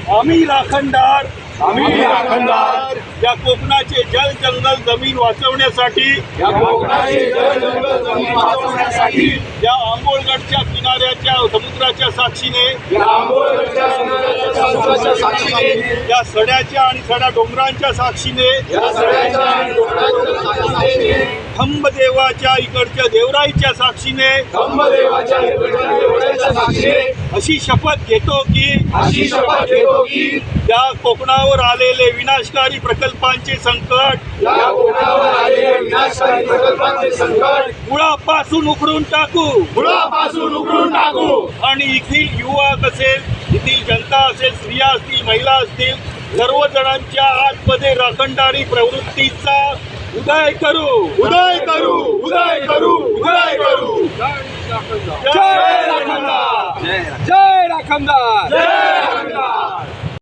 आम्ही राखणदार या कोकणाचे जल जंगल जमीन वाचवण्यासाठी या आंबोळगडच्या किनाऱ्याच्या समुद्राच्या साक्षीने या सड्याच्या आणि सड्या डोंगरांच्या साक्षीने खंबदेवाच्या इकडच्या देवराईच्या साक्षीने अशी शपथ घेतो की या कोकणावर आलेले विनाशकारी प्रकल्पांचे संकट मुळापासून उखडून टाकू आणि येथील युवक असेल, येथील जनता असेल, स्त्रिया असतील, महिला असतील, सर्वजणांच्या आतमध्ये राखणदारी प्रवृत्तीचा उदय करू. जय राखणदार.